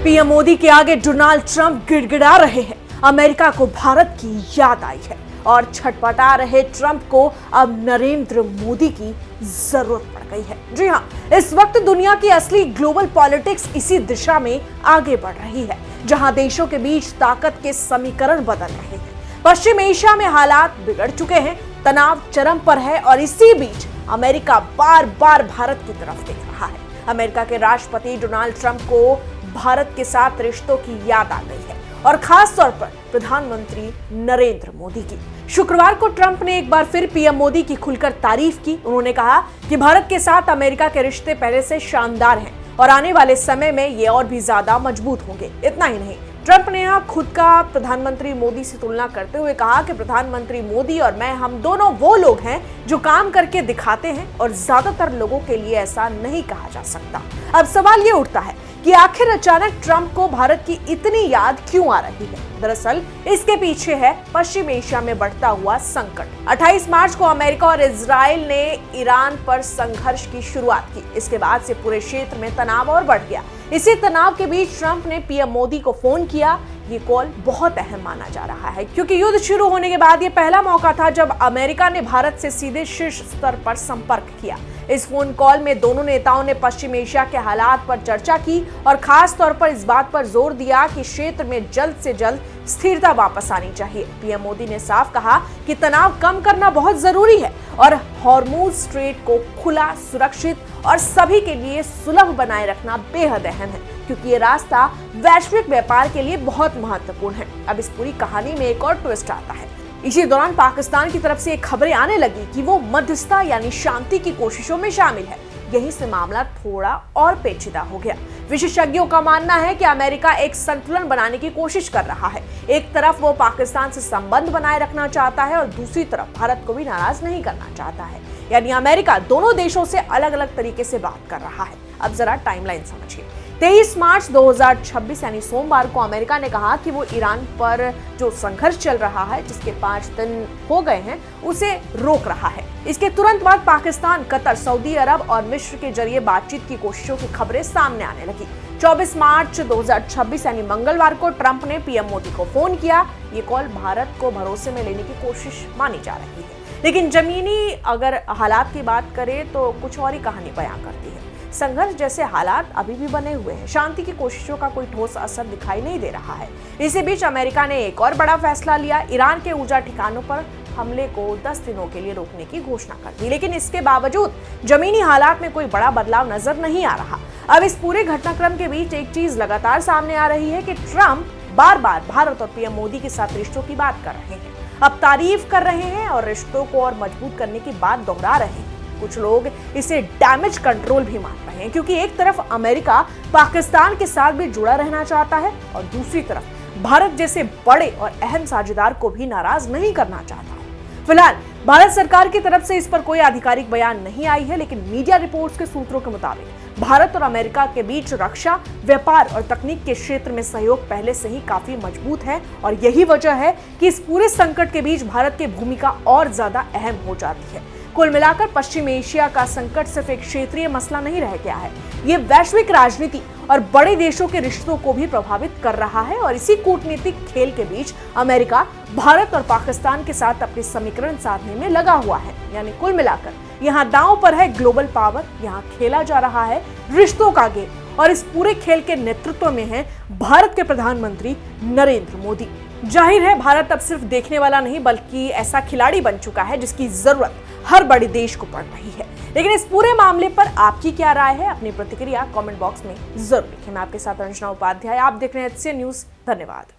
PM Modi के आगे Donald Trump गिड़गिड़ा रहे हैं। अमेरिका को भारत की याद आई है और छटपटा रहे ट्रंप को अब नरेंद्र मोदी की जरूरत पड़ गई है। जी हां, इस वक्त दुनिया की असली ग्लोबल पॉलिटिक्स इसी दिशा में आगे बढ़ रही है, जहां देशों के बीच ताकत के समीकरण बदल रहे हैं। पश्चिम एशिया में हालात बिगड़ चुके हैं, तनाव चरम पर है और इसी बीच अमेरिका बार बार भारत की तरफ देख रहा है। अमेरिका के राष्ट्रपति डोनाल्ड ट्रंप को भारत के साथ रिश्तों की याद आ गई है और खास तौर पर प्रधानमंत्री नरेंद्र मोदी की। शुक्रवार को ट्रंप ने एक बार फिर पीएम मोदी की खुलकर तारीफ की। उन्होंने कहा कि भारत के साथ अमेरिका के रिश्ते पहले से शानदार हैं और आने वाले समय में ये और भी ज्यादा मजबूत होंगे। इतना ही नहीं, ट्रंप ने यहाँ खुद का प्रधानमंत्री मोदी से तुलना करते हुए कहा कि प्रधानमंत्री मोदी और मैं, हम दोनों वो लोग हैं जो काम करके दिखाते हैं और ज्यादातर लोगों के लिए ऐसा नहीं कहा जा सकता। अब सवाल ये उठता है कि आखिर अचानक ट्रंप को भारत की इतनी याद क्यों आ रही है? दरअसल इसके पीछे है पश्चिम एशिया में बढ़ता हुआ संकट। 28 मार्च को अमेरिका और इजराइल ने ईरान पर संघर्ष की शुरुआत की। इसके बाद से पूरे क्षेत्र में तनाव और बढ़ गया। इसी तनाव के बीच ट्रंप ने पीएम मोदी को फोन किया। ये कॉल बहुत अहम माना जा रहा है क्योंकि युद्ध शुरू होने के बाद ये पहला मौका था जब अमेरिका ने भारत से सीधे शीर्ष स्तर पर संपर्क किया। इस फोन कॉल में दोनों नेताओं ने पश्चिम एशिया के हालात पर चर्चा की और खास तौर पर इस बात पर जोर दिया कि क्षेत्र में जल्द से जल्द स्थिरता वापस आनी चाहिए। पीएम मोदी ने साफ कहा कि तनाव कम करना बहुत जरूरी है और हॉर्मुज स्ट्रेट को खुला, सुरक्षित और सभी के लिए सुलभ बनाए रखना बेहद अहम है क्योंकि ये रास्ता वैश्विक व्यापार के लिए बहुत महत्वपूर्ण है। अब इस पूरी कहानी में एक और ट्विस्ट आता है। इसी दौरान पाकिस्तान की तरफ से खबरें आने लगी कि वो मध्यस्थता यानी शांति की कोशिशों में शामिल है। यहीं से मामला थोड़ा और पेचीदा हो गया। विशेषज्ञों का मानना है कि अमेरिका एक संतुलन बनाने की कोशिश कर रहा है। एक तरफ वो पाकिस्तान से संबंध बनाए रखना चाहता है और दूसरी तरफ भारत को भी नाराज नहीं करना चाहता है। यानी अमेरिका दोनों देशों से अलग अलग तरीके से बात कर रहा है। अब जरा टाइमलाइन समझिए। 23 मार्च 2026 यानी सोमवार को अमेरिका ने कहा कि वो ईरान पर जो संघर्ष चल रहा है, जिसके 5 दिन हो गए हैं, उसे रोक रहा है। इसके तुरंत बाद पाकिस्तान, कतर, सऊदी अरब और मिस्र के जरिए बातचीत की कोशिशों की खबरें सामने आने लगी। 24 मार्च 2026 यानी मंगलवार को ट्रंप ने पीएम मोदी को फोन किया। ये कॉल भारत को भरोसे में लेने की कोशिश मानी जा रही है, लेकिन जमीनी अगर हालात की बात करें तो कुछ और ही कहानी बयां करती है। संघर्ष जैसे हालात अभी भी बने हुए हैं। शांति की कोशिशों का कोई ठोस असर दिखाई नहीं दे रहा है। इसी बीच अमेरिका ने एक और बड़ा फैसला लिया। ईरान के ऊर्जा ठिकानों पर हमले को 10 दिनों के लिए रोकने की घोषणा कर दी, लेकिन इसके बावजूद जमीनी हालात में कोई बड़ा बदलाव नजर नहीं आ रहा। अब इस पूरे घटनाक्रम के बीच एक चीज लगातार सामने आ रही है कि ट्रंप बार बार भारत और पीएम मोदी के साथ रिश्तों की बात कर रहे हैं। अब तारीफ कर रहे हैं और रिश्तों को और मजबूत करने की बात दोहरा रहे हैं। कुछ लोग इसे डैमेज कंट्रोल भी मान रहे हैं क्योंकि एक तरफ अमेरिका पाकिस्तान के साथ भी जुड़ा रहना चाहता है और दूसरी तरफ भारत जैसे बड़े और अहम साझेदार को भी नाराज नहीं करना चाहता है। फिलहाल भारत सरकार की तरफ से इस पर कोई आधिकारिक बयान नहीं आई है, लेकिन मीडिया रिपोर्ट्स के सूत्रों के मुताबिक भारत और अमेरिका के बीच रक्षा, व्यापार और तकनीक के क्षेत्र में सहयोग पहले से ही काफी मजबूत है और यही वजह है कि इस पूरे संकट के बीच भारत की भूमिका और ज्यादा अहम हो जाती है। कुल मिलाकर पश्चिम एशिया का संकट सिर्फ एक क्षेत्रीय मसला नहीं रह गया है, ये वैश्विक राजनीति और बड़े देशों के रिश्तों को भी प्रभावित कर रहा है और इसी कूटनीतिक खेल के बीच अमेरिका भारत और पाकिस्तान के साथ अपने समीकरण साधने में लगा हुआ है। यानी कुल मिलाकर यहाँ दांव पर है ग्लोबल पावर, यहाँ खेला जा रहा है रिश्तों का गेम और इस पूरे खेल के नेतृत्व में है भारत के प्रधानमंत्री नरेंद्र मोदी। जाहिर है भारत अब सिर्फ देखने वाला नहीं बल्कि ऐसा खिलाड़ी बन चुका है जिसकी जरूरत हर बड़े देश को पड़ रही है। लेकिन इस पूरे मामले पर आपकी क्या राय है? अपनी प्रतिक्रिया कमेंट बॉक्स में जरूर लिखें। मैं आपके साथ अंजना उपाध्याय, आप देख रहे हैं HCN न्यूज। धन्यवाद।